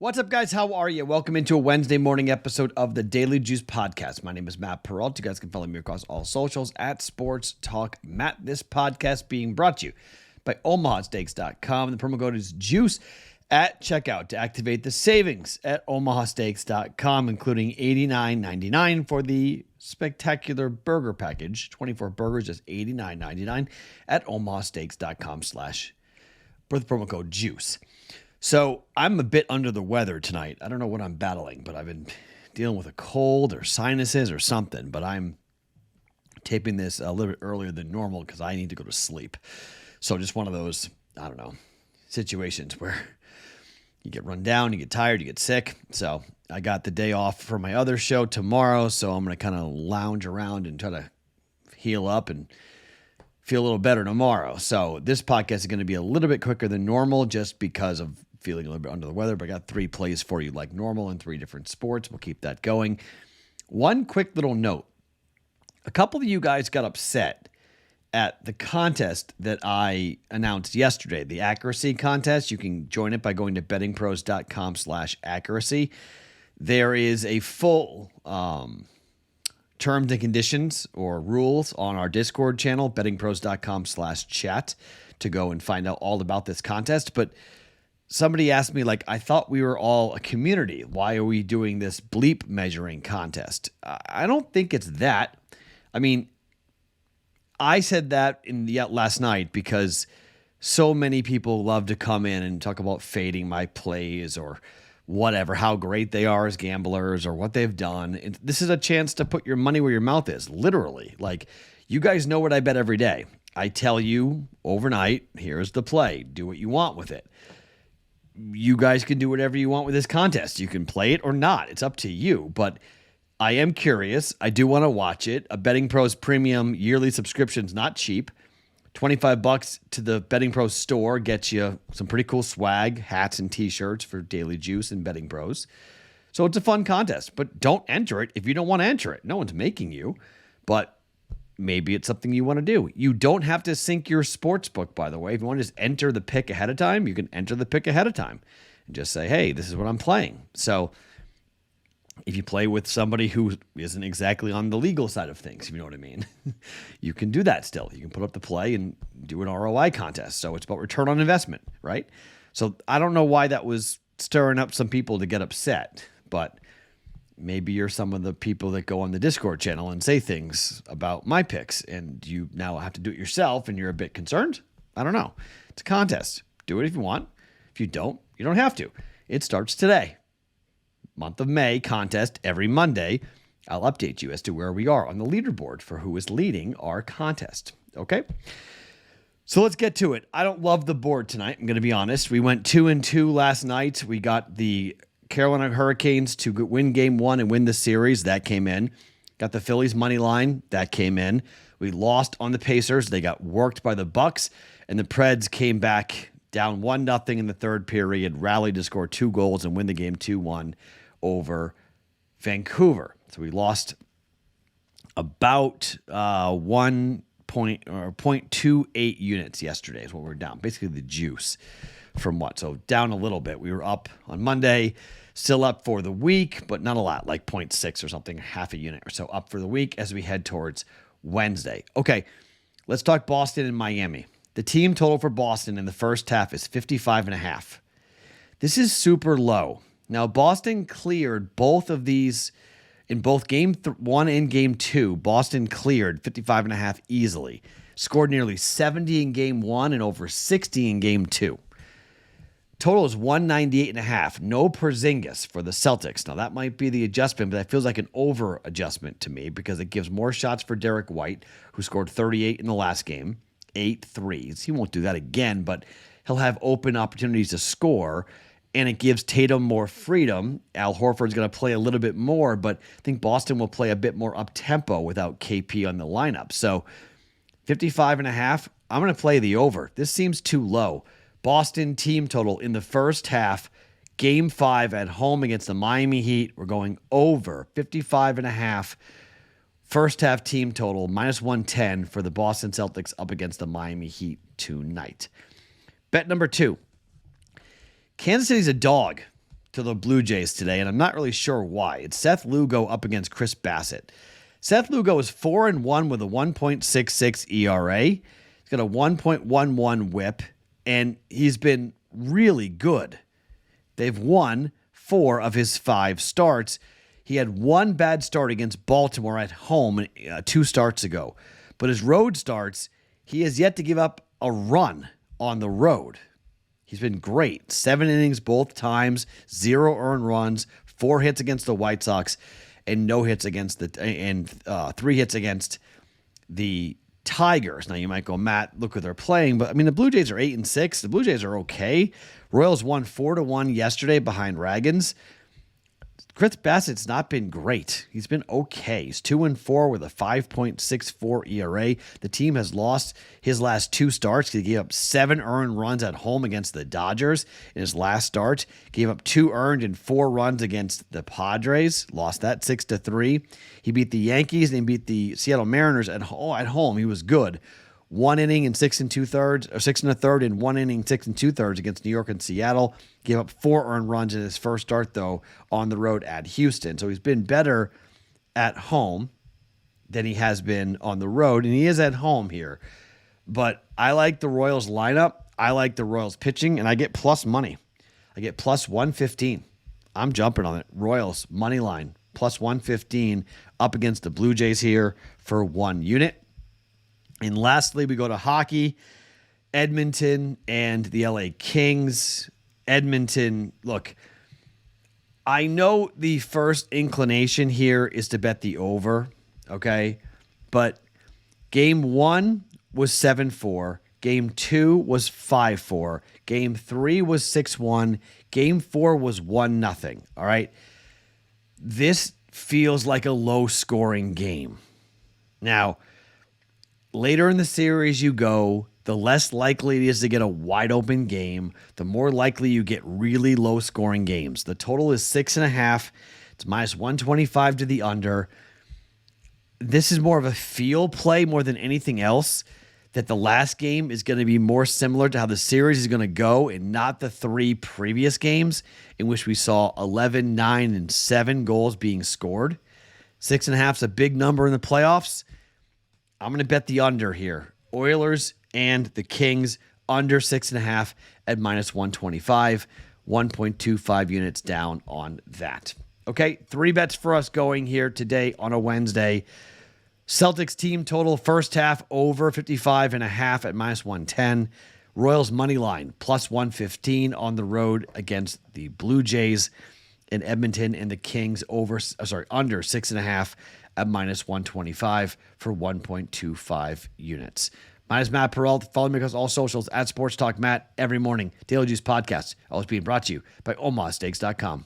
What's up, guys? How are you? Welcome into a Wednesday morning episode of the Daily Juice Podcast. My name is Matt Perrault. You guys can follow me across all socials at Sports Talk Matt. This podcast being brought to you by omahasteaks.com. The promo code is JUICE at checkout to activate the savings at omahasteaks.com, including $89.99 for the spectacular burger package. 24 burgers, just $89.99 at omahasteaks.com with promo code JUICE. So I'm a bit under the weather tonight. I don't know what I'm battling, but I've been dealing with a cold or sinuses or something. But I'm taping this a little bit earlier than normal because I need to go to sleep. So just one of those, I don't know, situations where you get run down, you get tired, you get sick. So I got the day off for my other show tomorrow. So I'm going to kind of lounge around and try to heal up and feel a little better tomorrow. So this podcast is going to be a little bit quicker than normal just because of feeling a little bit under the weather, but I got 3 plays for you like normal in 3 different sports. We'll keep that going. One quick little note. A couple of you guys got upset at the contest that I announced yesterday, the accuracy contest. You can join it by going to bettingpros.com/accuracy. There is a full terms and conditions or rules on our Discord channel, bettingpros.com/chat, to go and find out all about this contest. But somebody asked me, I thought we were all a community. Why are we doing this bleep measuring contest? I don't think it's that. I mean, I said that last night because so many people love to come in and talk about fading my plays or whatever, how great they are as gamblers or what they've done. This is a chance to put your money where your mouth is, literally. You guys know what I bet every day. I tell you overnight, here's the play. Do what you want with it. You guys can do whatever you want with this contest. You can play it or not. It's up to you. But I am curious. I do want to watch it. A Betting Pros premium yearly subscription is not cheap. $25 to the Betting Pros store gets you some pretty cool swag, hats and t-shirts for Daily Juice and Betting Pros. So it's a fun contest, but don't enter it if you don't want to enter it. No one's making you, but maybe it's something you want to do. You don't have to sync your sports book, by the way. If you want to just enter the pick ahead of time, you can enter the pick ahead of time and just say, hey, this is what I'm playing. So if you play with somebody who isn't exactly on the legal side of things, if you know what I mean, you can do that still. You can put up the play and do an ROI contest. So it's about return on investment, right? So I don't know why that was stirring up some people to get upset, but maybe you're some of the people that go on the Discord channel and say things about my picks, and you now have to do it yourself, and you're a bit concerned. I don't know. It's a contest. Do it if you want. If you don't, you don't have to. It starts today. Month of May contest every Monday. I'll update you as to where we are on the leaderboard for who is leading our contest. Okay? So let's get to it. I don't love the board tonight, I'm going to be honest. We went 2-2 last night. We got the Carolina Hurricanes to win game 1 and win the series. That came in. Got the Phillies money line. That came in. We lost on the Pacers. They got worked by the Bucks, and the Preds came back down 1-0 in the third period, rallied to score 2 goals and win the game 2-1 over Vancouver. So we lost about 0.28 units yesterday is what we're down. Basically the juice from what? So down a little bit. We were up on Monday, still up for the week, but not a lot, like 0.6 or something, half a unit or so up for the week as we head towards Wednesday. Okay, let's talk Boston and Miami. The team total for Boston in the first half is 55.5. This is super low. Now, Boston cleared both of these in both game 1 and game 2. Boston cleared 55.5 easily. Scored nearly 70 in game 1 and over 60 in game 2. Total is 198.5. No Porzingis for the Celtics. Now, that might be the adjustment, but that feels like an over adjustment to me because it gives more shots for Derek White, who scored 38 in the last game, 8 threes. He won't do that again, but he'll have open opportunities to score. And it gives Tatum more freedom. Al Horford's going to play a little bit more, but I think Boston will play a bit more up-tempo without KP on the lineup. So 55.5, I'm going to play the over. This seems too low. Boston team total in the first half, game 5 at home against the Miami Heat. We're going over 55.5. First half team total, -110 for the Boston Celtics up against the Miami Heat tonight. Bet number 2. Kansas City's a dog to the Blue Jays today, and I'm not really sure why. It's Seth Lugo up against Chris Bassett. Seth Lugo is 4-1 with a 1.66 ERA. He's got a 1.11 whip, and he's been really good. They've won 4 of his 5 starts. He had one bad start against Baltimore at home 2 starts ago. But his road starts, he has yet to give up a run on the road. He's been great. 7 innings both times, 0 earned runs, 4 hits against the White Sox, and 3 hits against the Tigers. Now you might go, Matt, look who they're playing, but I mean the Blue Jays are 8-6. The Blue Jays are okay. Royals won 4-1 yesterday behind Dragons. Chris Bassett's not been great. He's been okay. He's 2-4 with a 5.64 ERA. The team has lost his last 2 starts. He gave up 7 earned runs at home against the Dodgers in his last start. Gave up 2 earned and 4 runs against the Padres. Lost that 6-3. He beat the Yankees and he beat the Seattle Mariners at home. He was good. 1 inning and 6 2/3, or 6 1/3, and 1 inning 6 2/3 against New York and Seattle. Gave up 4 earned runs in his first start, though, on the road at Houston. So he's been better at home than he has been on the road, and he is at home here. But I like the Royals lineup. I like the Royals pitching, and I get plus money. I get plus 115. I'm jumping on it. Royals money line plus 115 up against the Blue Jays here for 1 unit. And lastly, we go to hockey, Edmonton and the LA Kings. Edmonton, look, I know the first inclination here is to bet the over, okay? But game 1 was 7-4. Game 2 was 5-4. Game 3 was 6-1. Game 4 was 1-0, all right? This feels like a low-scoring game. Now, later in the series you go, the less likely it is to get a wide-open game, the more likely you get really low-scoring games. The total is 6.5. It's minus 125 to the under. This is more of a feel play more than anything else, that the last game is going to be more similar to how the series is going to go and not the 3 previous games in which we saw 11, 9, and 7 goals being scored. 6.5 is a big number in the playoffs. I'm going to bet the under here. Oilers and the Kings under 6.5 at minus 125. 1.25 units down on that. Okay, 3 bets for us going here today on a Wednesday. Celtics team total first half over 55.5 at minus 110. Royals money line plus 115 on the road against the Blue Jays. In Edmonton and the Kings under 6.5 at minus 125 for 1.25 units. My name is Matt Perrault. Follow me across all socials at Sports Talk Matt every morning. Daily Juice Podcast, always being brought to you by OmahaSteaks.com.